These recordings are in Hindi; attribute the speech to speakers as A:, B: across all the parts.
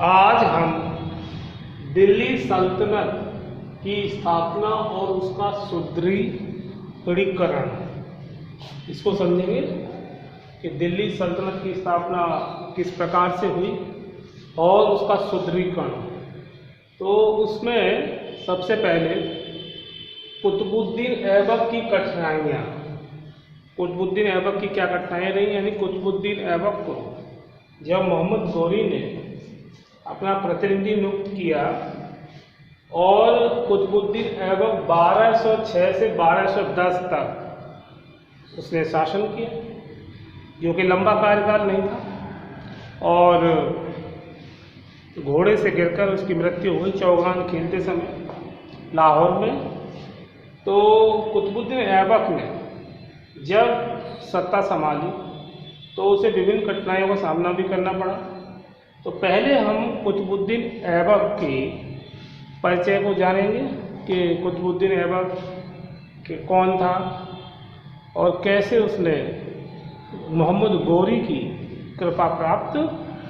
A: आज हम दिल्ली सल्तनत की स्थापना और उसका सुदृढ़ीकरण इसको समझेंगे कि दिल्ली सल्तनत की स्थापना किस प्रकार से हुई और उसका सुदृढ़ीकरण। तो उसमें सबसे पहले कुतुबुद्दीन ऐबक की कठिनाइयाँ, कुतुबुद्दीन ऐबक की क्या कठिनाइयाँ रही, यानी कुतुबुद्दीन ऐबक को जब मोहम्मद गौरी ने अपना प्रतिनिधि नियुक्त किया और कुतुबुद्दीन ऐबक 1206 से 1210 तक उसने शासन किया, जो कि लंबा कार्यकाल नहीं था, और घोड़े से गिरकर उसकी मृत्यु हुई चौगान खेलते समय लाहौर में। तो कुतुबुद्दीन ऐबक ने जब सत्ता संभाली तो उसे विभिन्न कठिनाइयों का सामना भी करना पड़ा। तो पहले हम कुतुबुद्दीन ऐबक के परिचय को जानेंगे कि कुतुबुद्दीन ऐबक के कौन था और कैसे उसने मोहम्मद गौरी की कृपा प्राप्त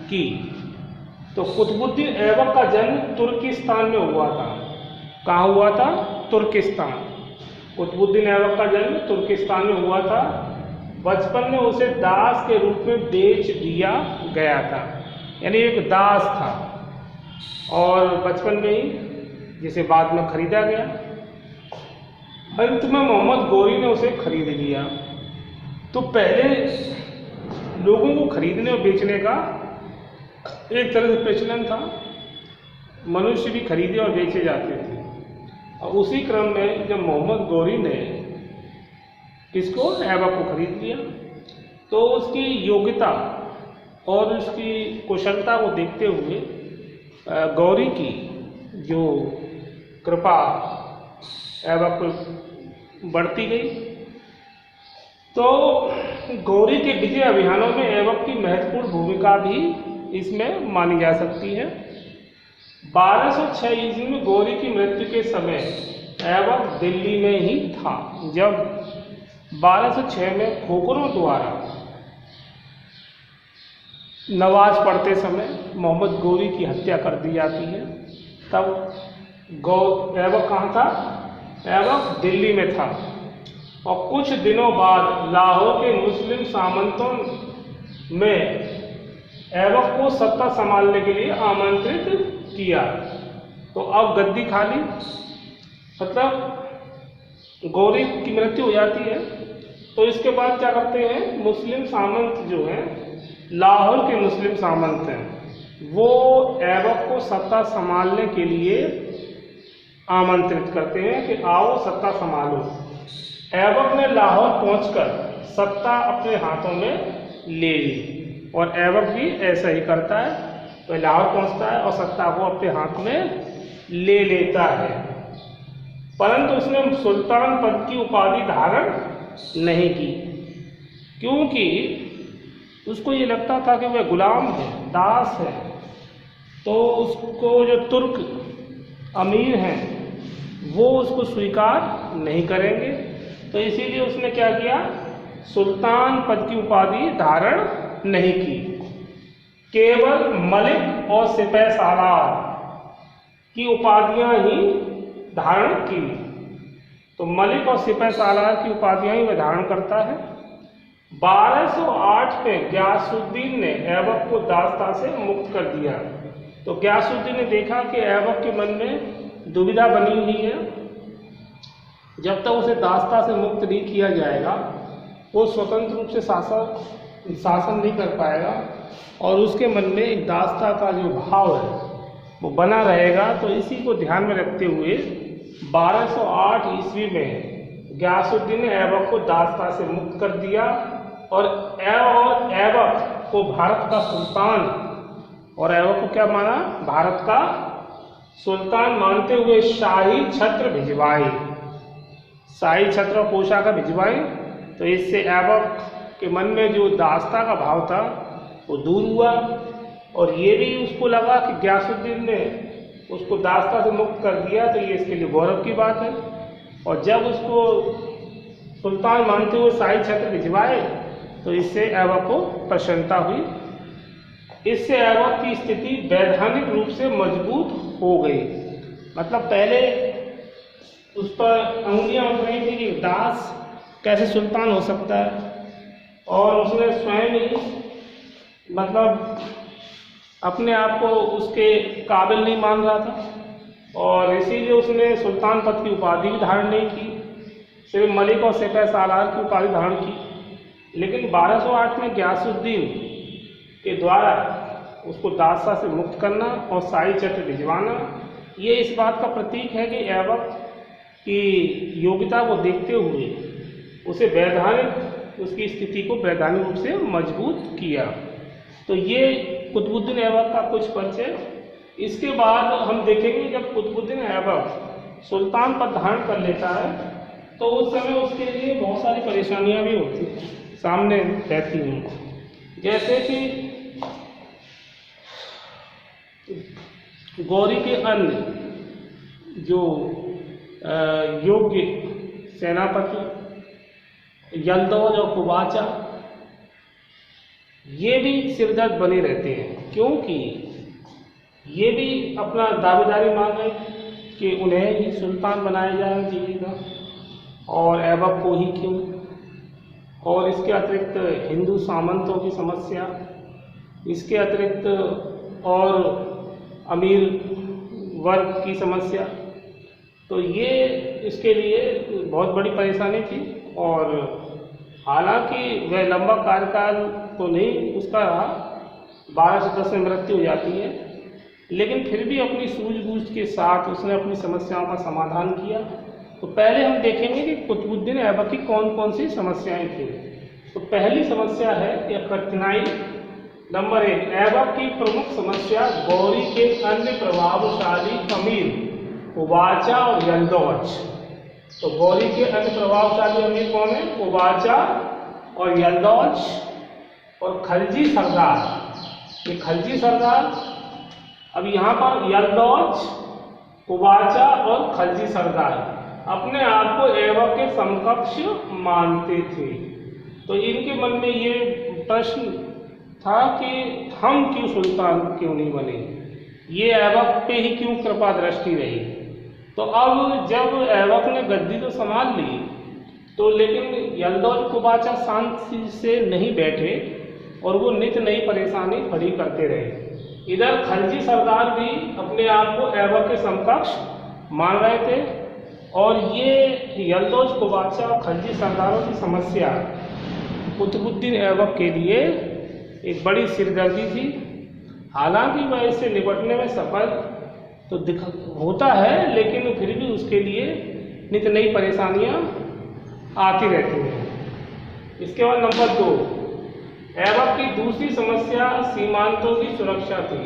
A: की। तो कुतुबुद्दीन ऐबक का जन्म तुर्किस्तान में हुआ था। कहाँ हुआ था? तुर्किस्तान। कुतुबुद्दीन ऐबक का जन्म तुर्किस्तान में हुआ था। बचपन में उसे दास के रूप में बेच दिया गया था, यानी एक दास था, और बचपन में ही जिसे बाद में खरीदा गया। अंत में मोहम्मद गौरी ने उसे खरीद लिया। तो पहले लोगों को खरीदने और बेचने का एक तरह से प्रचलन था, मनुष्य भी खरीदे और बेचे जाते थे। और उसी क्रम में जब मोहम्मद गौरी ने किसको, ऐबक को खरीद लिया, तो उसकी योग्यता और उसकी कुशलता को देखते हुए गौरी की जो कृपा ऐबक पर बढ़ती गई। तो गौरी के विजय अभियानों में ऐबक की महत्वपूर्ण भूमिका भी इसमें मानी जा सकती है। 1206 ईस्वी में गौरी की मृत्यु के समय ऐबक दिल्ली में ही था, जब 1206 में खोखरों द्वारा नमाज पढ़ते समय मोहम्मद गौरी की हत्या कर दी जाती है। तब ऐबक कहाँ था? ऐबक दिल्ली में था। और कुछ दिनों बाद लाहौर के मुस्लिम सामंतों में ऐबक को सत्ता संभालने के लिए आमंत्रित किया। तो अब गद्दी खाली, मतलब गौरी की मृत्यु हो जाती है। तो इसके बाद क्या करते हैं, मुस्लिम सामंत जो हैं, लाहौर के मुस्लिम सामंत हैं, वो ऐबक को सत्ता संभालने के लिए आमंत्रित करते हैं कि आओ सत्ता संभालो। ऐबक ने लाहौर पहुंचकर सत्ता अपने हाथों में ले ली, और ऐबक भी ऐसा ही करता है। तो लाहौर पहुंचता है और सत्ता को अपने हाथ में ले लेता है, परंतु उसने सुल्तान पद की उपाधि धारण नहीं की, क्योंकि उसको ये लगता था कि वह गुलाम है, दास है। तो उसको जो तुर्क अमीर हैं वो उसको स्वीकार नहीं करेंगे। तो इसीलिए उसने क्या किया, सुल्तान पद की उपाधि धारण नहीं की, केवल मलिक और सिपहसालार की उपाधियां ही धारण की। तो मलिक और सिपहसालार की उपाधियां ही वह धारण करता है। 1208 में गयासुद्दीन ने ऐबक को दासता से मुक्त कर दिया। तो गयासुद्दीन ने देखा कि ऐबक के मन में दुविधा बनी हुई है, जब तक उसे दासता से मुक्त नहीं किया जाएगा वो स्वतंत्र रूप से शासन नहीं कर पाएगा, और उसके मन में एक दासता का जो भाव है वो बना रहेगा। तो इसी को ध्यान में रखते हुए 1208 ईस्वी में गयासुद्दीन ने ऐबक को दासता से मुक्त कर दिया, और ऐबक को भारत का सुल्तान, और ऐबक को क्या माना, भारत का सुल्तान मानते हुए शाही छत्र भिजवाए, शाही छत्र और पोशाक भिजवाए। तो इससे ऐबक के मन में जो दासता का भाव था वो दूर हुआ, और ये भी उसको लगा कि गयासुद्दीन ने उसको दासता से मुक्त कर दिया, तो ये इसके लिए गौरव की बात है। और जब उसको सुल्तान मानते हुए शाही छत्र भिजवाए तो इससे ऐबक को प्रसन्नता हुई। इससे ऐबक की स्थिति वैधानिक रूप से मजबूत हो गई। मतलब पहले उस पर अंगुलियां उठ रही थी कि दास कैसे सुल्तान हो सकता है, और उसने स्वयं ही मतलब अपने आप को उसके काबिल नहीं मान रहा था, और इसीलिए उसने सुल्तान पद की उपाधि भी धारण नहीं की, सिर्फ मलिक और सेपह सालार की उपाधि धारण की। लेकिन 1208 में गियासुद्दीन के द्वारा उसको दासा से मुक्त करना और शाही चक्र भिजवाना, ये इस बात का प्रतीक है कि ऐबक की योग्यता को देखते हुए उसे वैधानिक, उसकी स्थिति को वैधानिक रूप से मजबूत किया। तो ये कुतुबुद्दीन ऐबक का कुछ परिचय। इसके बाद हम देखेंगे जब कुतुबुद्दीन ऐबक सुल्तान पद धारण कर लेता है तो उस समय उसके लिए बहुत सारी परेशानियां भी होती हैं, सामने रहती हैं। जैसे कि गौरी के अन्य जो योग्य सेनापति यल्दौज और कुबाचा, ये भी सिरदर्द बने रहते हैं, क्योंकि ये भी अपना दावेदारी मांग रहे कि उन्हें ही सुल्तान बनाया जाए जीविका, और ऐबक को ही क्यों। और इसके अतिरिक्त हिंदू सामंतों की समस्या, इसके अतिरिक्त और अमीर वर्ग की समस्या, तो ये इसके लिए बहुत बड़ी परेशानी थी। और हालांकि वह लंबा कार्यकाल तो नहीं उसका रहा, 1210 में मृत्यु हो जाती है, लेकिन फिर भी अपनी सूझबूझ के साथ उसने अपनी समस्याओं का समाधान किया। तो पहले हम देखेंगे कि कुतुबुद्दीन ऐबक की कौन कौन सी समस्याएं थी। तो पहली समस्या है या कठिनाई नंबर 1, ऐबक की प्रमुख समस्या गौरी के अन्य प्रभावशाली अमीर कुबाचा और यल्दौज। तो गौरी के अन्य प्रभावशाली अमीर कौन है? कुबाचा और यल्दौज और खलजी सरदार। ये खलजी सरदार, अब यहाँ पर यल्दौज, कुबाचा और खलजी सरदार अपने आप को ऐबक के समकक्ष मानते थे। तो इनके मन में ये प्रश्न था कि हम क्यों सुल्तान क्यों नहीं बने, ये ऐबक पे ही क्यों कृपा दृष्टि रही। तो अब जब ऐबक ने गद्दी तो संभाल ली, तो लेकिन यल्दौज कुबाचा शांति से नहीं बैठे और वो नित नई परेशानी खड़ी करते रहे। इधर खलजी सरदार भी अपने आप को ऐबक के समकक्ष मान रहे थे, और ये यल्दौज कुबाचा और खलजी सरदारों की समस्या कुतुबुद्दीन ऐबक के लिए एक बड़ी सिरदर्दी थी। हालांकि वह इससे निपटने में सफल तो होता है, लेकिन फिर भी उसके लिए नित नई परेशानियां आती रहती हैं। इसके बाद नंबर 2, ऐबक की दूसरी समस्या सीमांतों की सुरक्षा थी।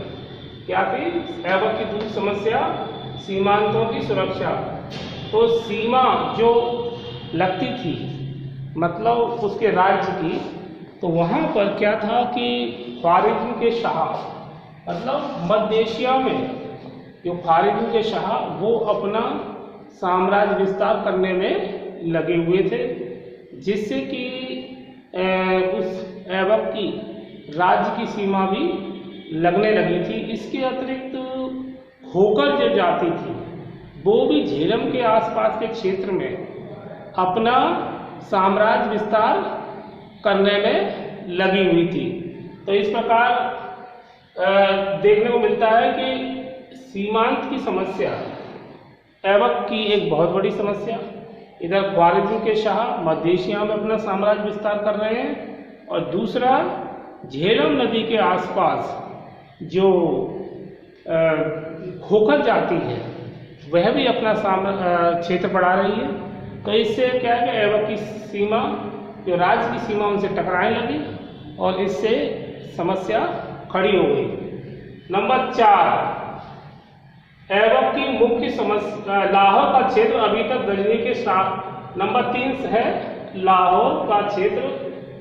A: क्या थी ऐबक की दूसरी समस्या? सीमांतों की सुरक्षा। तो सीमा जो लगती थी मतलब उसके राज्य की, तो वहाँ पर क्या था कि ख्वारिज़्म के शाह, मतलब मध्य एशिया में जो ख्वारिज़्म के शाह, वो अपना साम्राज्य विस्तार करने में लगे हुए थे, जिससे कि उस ऐबक की राज्य की सीमा भी लगने लगी थी। इसके अतिरिक्त होकर जो जाती थी वो भी झेलम के आसपास के क्षेत्र में अपना साम्राज्य विस्तार करने में लगी हुई थी। तो इस प्रकार देखने को मिलता है कि सीमांत की समस्या ऐबक की एक बहुत बड़ी समस्या। इधर ख्वारिज़्म के शाह मध्य एशिया में अपना साम्राज्य विस्तार कर रहे हैं, और दूसरा झेलम नदी के आसपास जो खोखर जाति है वह भी अपना क्षेत्र बढ़ा रही है। तो इससे क्या है कि ऐबक की सीमा, जो राज्य की सीमा, उनसे टकराने लगी और इससे समस्या खड़ी हो गई। नंबर 4, ऐबक की मुख्य समस्या लाहौर का क्षेत्र अभी तक गजनी के साथ। नंबर 3 है लाहौर का क्षेत्र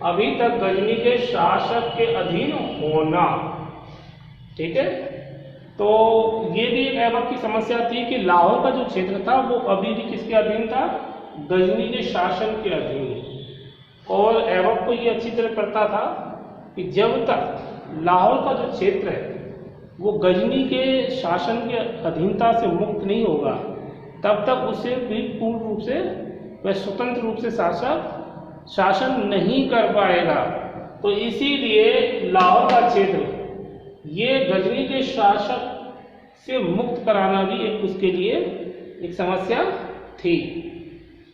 A: अभी तक गजनी के शासक के अधीन होना। ठीक है, तो ये भी एक ऐबक की समस्या थी कि लाहौर का जो क्षेत्र था वो अभी भी किसके अधीन था? गजनी के शासन के अधीन। और ऐबक को ये अच्छी तरह पता था कि जब तक लाहौर का जो क्षेत्र है वो गजनी के शासन के अधीनता से मुक्त नहीं होगा, तब तक उसे भी पूर्ण रूप से वह स्वतंत्र रूप से शासन नहीं कर पाएगा। तो इसीलिए लाहौर का क्षेत्र ये गजनी के शासक से मुक्त कराना भी एक उसके लिए एक समस्या थी।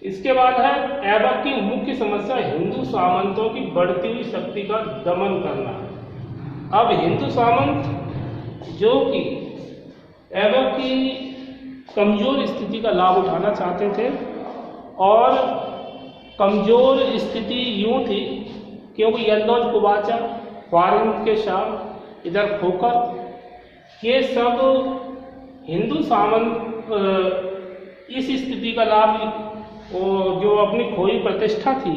A: इसके बाद है ऐबक की मुख्य समस्या हिंदू सामंतों की बढ़ती हुई शक्ति का दमन करना। अब हिंदू सामंत जो कि ऐबक की कमजोर स्थिति का लाभ उठाना चाहते थे, और कमजोर स्थिति यूँ थी क्योंकि यल्लौज कुबाचा, ख्वारिज़्म के शाह, इधर खोखर, ये सब हिंदू सामंत इस स्थिति का लाभ जो अपनी खोई प्रतिष्ठा थी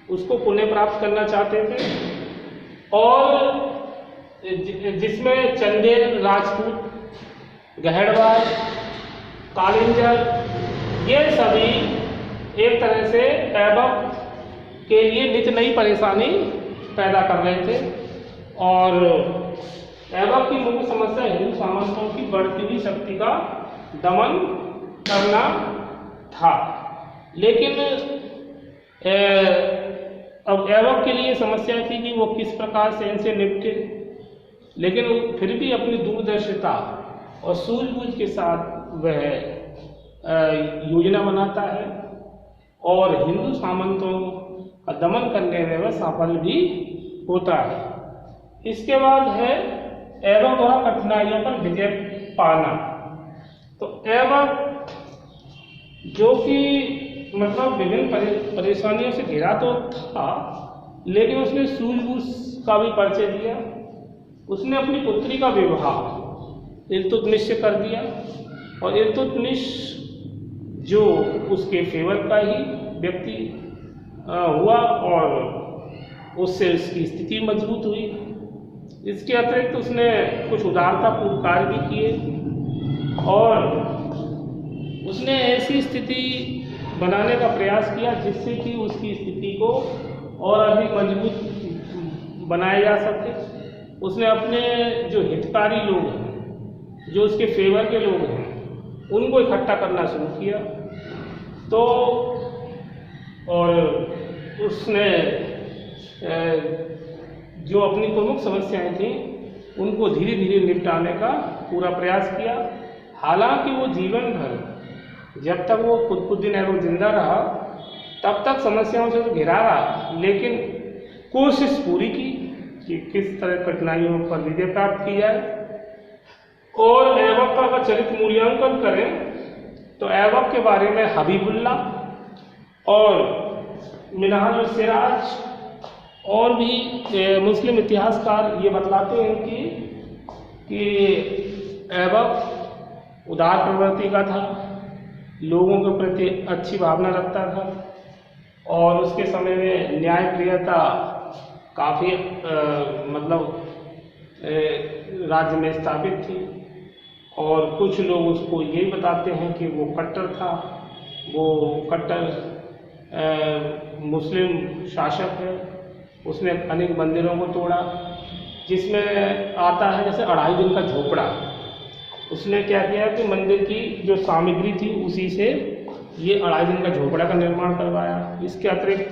A: उसको पुनः प्राप्त करना चाहते थे, और जिसमें चंदेल राजपूत, गहड़वाल, कालिंजर, ये सभी एक तरह से ऐबक के लिए नित नई परेशानी पैदा कर रहे थे। और ऐबक की मुख्य समस्या हिंदू सामंतों की बढ़ती हुई शक्ति का दमन करना था। लेकिन अब ऐबक के लिए समस्या थी कि वो किस प्रकार से इनसे निपटे, लेकिन वो फिर भी अपनी दूरदर्शिता और सूझबूझ के साथ वह योजना बनाता है और हिंदू सामंतों का दमन करने में वह सफल भी होता है। इसके बाद है ऐबक द्वारा कठिनाइयों पर विजय पाना। तो ऐबक जो कि मतलब विभिन्न परेशानियों से घिरा तो था, लेकिन उसने सूझबूझ का भी परिचय दिया। उसने अपनी पुत्री का विवाह इल्तुतमिश से कर दिया, और इल्तुतमिश जो उसके फेवर का ही व्यक्ति हुआ और उससे उसकी स्थिति मजबूत हुई। इसके अतिरिक्त उसने कुछ उदारतापूर्ण कार्य भी किए और उसने ऐसी स्थिति बनाने का प्रयास किया जिससे कि उसकी स्थिति को और अधिक मजबूत बनाया जा सके। उसने अपने जो हितकारी लोग हैं, जो उसके फेवर के लोग हैं, उनको इकट्ठा करना शुरू किया। तो और उसने जो अपनी प्रमुख समस्याएं थीं उनको धीरे धीरे निपटाने का पूरा प्रयास किया। हालांकि वो जीवन भर जब तक वो कुतुबुद्दीन ऐबक जिंदा रहा तब तक समस्याओं से तो घिरा रहा, लेकिन कोशिश पूरी की कि किस तरह कठिनाइयों पर विजय प्राप्त की जाए। और ऐबक का अगर चरित्र मूल्यांकन करें तो ऐबक के बारे में हबीबुल्ला और मिनहाजुल सिराज और भी मुस्लिम इतिहासकार ये बतलाते हैं कि ऐबक उदार प्रवृत्ति का था, लोगों के प्रति अच्छी भावना रखता था और उसके समय में न्यायप्रियता काफ़ी राज्य में स्थापित थी। और कुछ लोग उसको ये बताते हैं कि वो कट्टर था, वो कट्टर मुस्लिम शासक है। उसने अनेक मंदिरों को तोड़ा, जिसमें आता है जैसे 2.5 दिन का झोपड़ा। उसने क्या किया कि मंदिर की जो सामग्री थी उसी से ये 2.5 दिन का झोपड़ा का निर्माण करवाया। इसके अतिरिक्त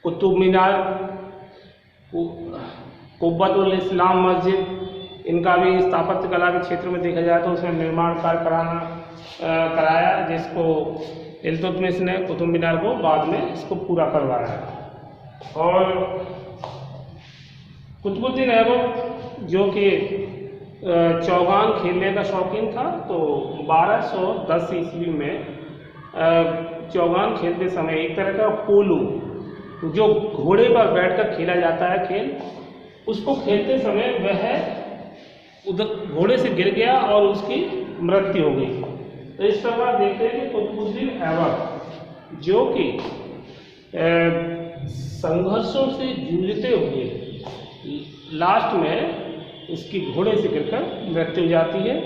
A: कुतुब मीनार, कुब्बतुल इस्लाम मस्जिद, इनका भी स्थापत्य कला के क्षेत्र में देखा जाए तो उसने निर्माण कार्य कराया, जिसको इल्तुतमिश ने कुतुब मीनार को बाद में इसको पूरा करवाया। और कुतुबुद्दीन ऐबक जो कि चौगान खेलने का शौकीन था, तो 1210 ईस्वी में चौगान खेलते समय एक तरह का पोलो जो घोड़े पर बैठकर खेला जाता है खेल, उसको खेलते समय वह उधर घोड़े से गिर गया और उसकी मृत्यु हो गई। तो इस प्रकार देखते हैं कि कुतुबुद्दीन ऐबक जो कि संघर्षों से जूझते हुए लास्ट में उसकी घोड़े से गिरकर मृत्यु हो जाती है।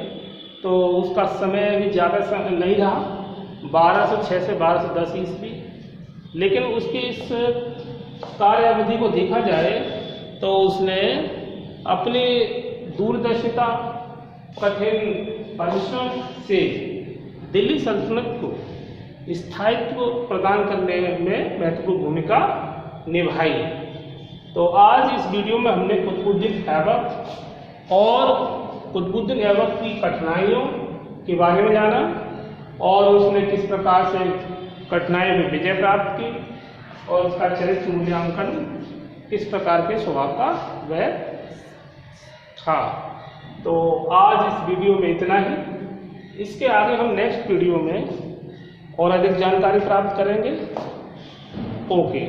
A: तो उसका समय भी ज़्यादा नहीं रहा, 1206 से 1210 ईस्वी। लेकिन उसकी इस कार्यावधि को देखा जाए तो उसने अपनी दूरदर्शिता, कठिन परिश्रम से दिल्ली सल्तनत को स्थायित्व प्रदान करने में महत्वपूर्ण भूमिका निभाई। तो आज इस वीडियो में हमने कुतुबुद्दीन ऐबक और कुतुबुद्दीन ऐबक की कठिनाइयों के बारे में जाना और उसने किस प्रकार से कठिनाइयों में विजय प्राप्त की और उसका चरित्र मूल्यांकन किस प्रकार के स्वभाव का वह था। तो आज इस वीडियो में इतना ही। इसके आगे हम नेक्स्ट वीडियो में और अधिक जानकारी प्राप्त करेंगे। ओके।